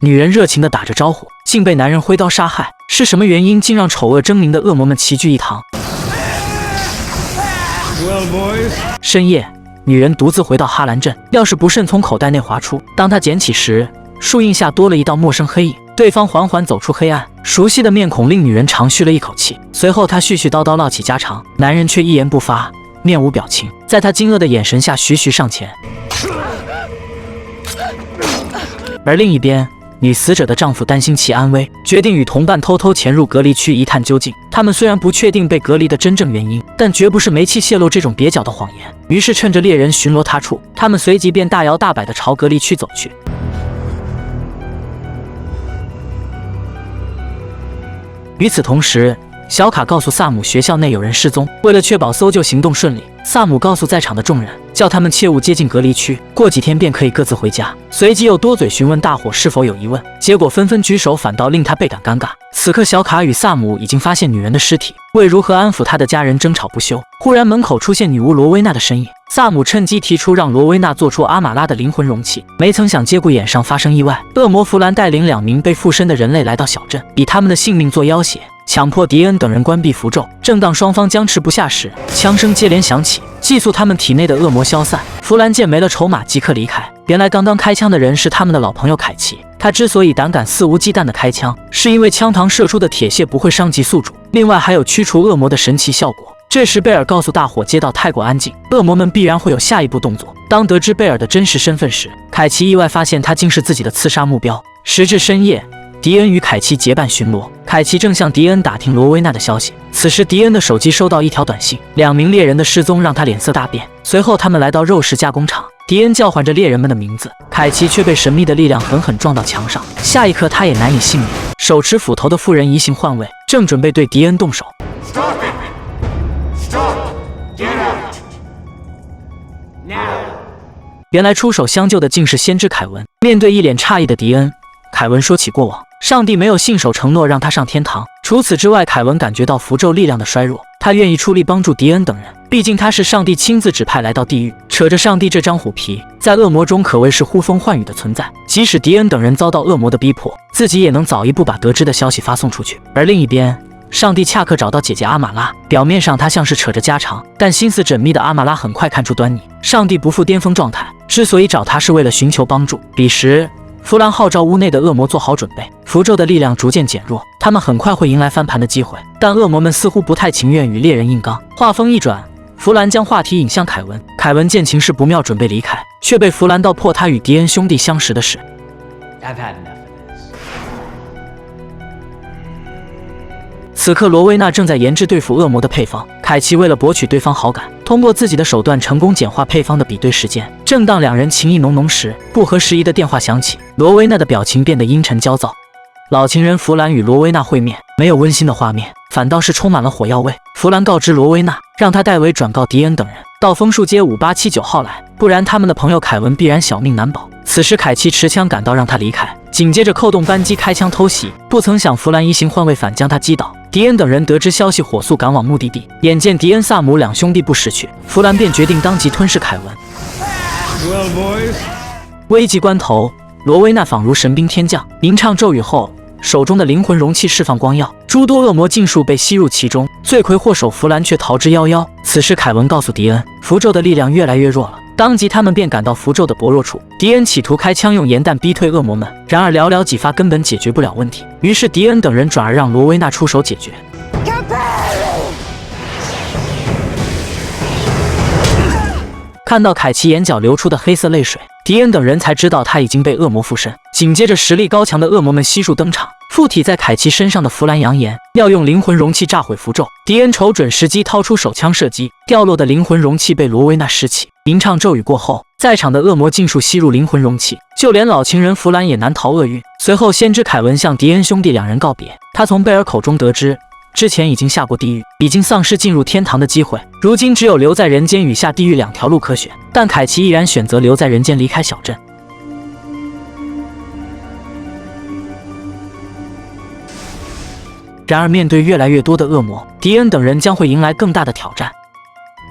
女人热情地打着招呼，竟被男人挥刀杀害。是什么原因竟让丑恶狰狞的恶魔们齐聚一堂？深夜，女人独自回到哈兰镇，钥匙不慎从口袋内滑出。当她捡起时，树荫下多了一道陌生黑影。对方缓缓走出黑暗，熟悉的面孔令女人长吁了一口气。随后，她絮絮叨叨唠起家常，男人却一言不发，面无表情。在她惊愕的眼神下，徐徐上前。而另一边，女死者的丈夫担心其安危，决定与同伴偷偷潜入隔离区一探究竟。他们虽然不确定被隔离的真正原因，但绝不是煤气泄露这种蹩脚的谎言。于是趁着猎人巡逻他处，他们随即便大摇大摆地朝隔离区走去。与此同时，小卡告诉萨姆学校内有人失踪，为了确保搜救行动顺利，萨姆告诉在场的众人，叫他们切勿接近隔离区，过几天便可以各自回家。随即又多嘴询问大伙是否有疑问，结果纷纷举手，反倒令他倍感尴尬。此刻小卡与萨姆已经发现女人的尸体，为如何安抚她的家人争吵不休。忽然门口出现女巫罗威娜的身影，萨姆趁机提出让罗威娜做出阿玛拉的灵魂容器，没曾想节骨眼上发生意外，恶魔弗兰带领2名被附身的人类来到小镇，以他们的性命做要挟，强迫迪恩等人关闭符咒。正当双方僵持不下时，枪声接连响起，寄宿他们体内的恶魔消散。弗兰见没了筹码，即刻离开。原来刚刚开枪的人是他们的老朋友凯奇，他之所以胆敢肆无忌惮地开枪，是因为枪膛射出的铁屑不会伤及宿主，另外还有驱除恶魔的神奇效果。这时贝尔告诉大伙，街道太过安静，恶魔们必然会有下一步动作。当得知贝尔的真实身份时，凯奇意外发现他竟是自己的刺杀目标。时至深夜，迪恩与凯奇结伴巡逻，凯奇正向迪恩打听罗威娜的消息。此时迪恩的手机收到一条短信，2名猎人的失踪让他脸色大变。随后他们来到肉食加工厂，迪恩叫唤着猎人们的名字，凯奇却被神秘的力量狠狠撞到墙上，下一刻他也难以幸免。手持斧头的妇人移形换位，正准备对迪恩动手。原来出手相救的竟是先知凯文。面对一脸诧异的迪恩，凯文说起过往，上帝没有信守承诺让他上天堂。除此之外，凯文感觉到符咒力量的衰弱，他愿意出力帮助迪恩等人，毕竟他是上帝亲自指派来到地狱，扯着上帝这张虎皮，在恶魔中可谓是呼风唤雨的存在。即使迪恩等人遭到恶魔的逼迫，自己也能早一步把得知的消息发送出去。而另一边，上帝恰克找到姐姐阿玛拉，表面上他像是扯着家常，但心思缜密的阿玛拉很快看出端倪。上帝不复巅峰状态，之所以找他是为了寻求帮助。彼时弗兰号召屋内的恶魔做好准备，符咒的力量逐渐减弱，他们很快会迎来翻盘的机会。但恶魔们似乎不太情愿与猎人硬刚。话锋一转，弗兰将话题引向凯文。凯文见情势不妙，准备离开，却被弗兰道破他与迪恩兄弟相识的事。此刻罗威娜正在研制对付恶魔的配方，凯奇为了博取对方好感，通过自己的手段成功简化配方的比对时间。正当2人情意浓浓时，不合时宜的电话响起，罗威娜的表情变得阴沉焦躁。老情人弗兰与罗威娜会面，没有温馨的画面，反倒是充满了火药味。弗兰告知罗威娜，让他代为转告迪恩等人到枫树街5879号来，不然他们的朋友凯文必然小命难保。此时凯奇持枪赶到，让他离开，紧接着扣动扳机开枪偷袭。不曾想弗兰移形换位反将他击倒。迪恩等人得知消息，火速赶往目的地。眼见迪恩、萨姆2兄弟不识趣，弗兰便决定当即吞噬凯文。危急关头，罗威娜仿如神兵天降，吟唱咒语后，手中的灵魂容器释放光耀，诸多恶魔尽数被吸入其中，罪魁祸首弗兰却逃之夭夭。此时凯文告诉迪恩，符咒的力量越来越弱了，当即他们便赶到符咒的薄弱处。迪恩企图开枪用盐弹逼退恶魔们，然而寥寥几发根本解决不了问题，于是迪恩等人转而让罗威娜出手解决。看到凯奇眼角流出的黑色泪水，迪恩等人才知道他已经被恶魔附身。紧接着实力高强的恶魔们悉数登场，附体在凯奇身上的弗兰扬言要用灵魂容器炸毁符咒。迪恩瞅准时机，掏出手枪射击，掉落的灵魂容器被罗威娜拾起。吟唱咒语过后，在场的恶魔尽数吸入灵魂容器，就连老情人弗兰也难逃厄运。随后先知凯文向迪恩兄弟2人告别，他从贝尔口中得知，之前已经下过地狱，已经丧失进入天堂的机会，如今只有留在人间与下地狱2条路可选。但凯奇毅然选择留在人间，离开小镇。然而面对越来越多的恶魔，迪恩等人将会迎来更大的挑战。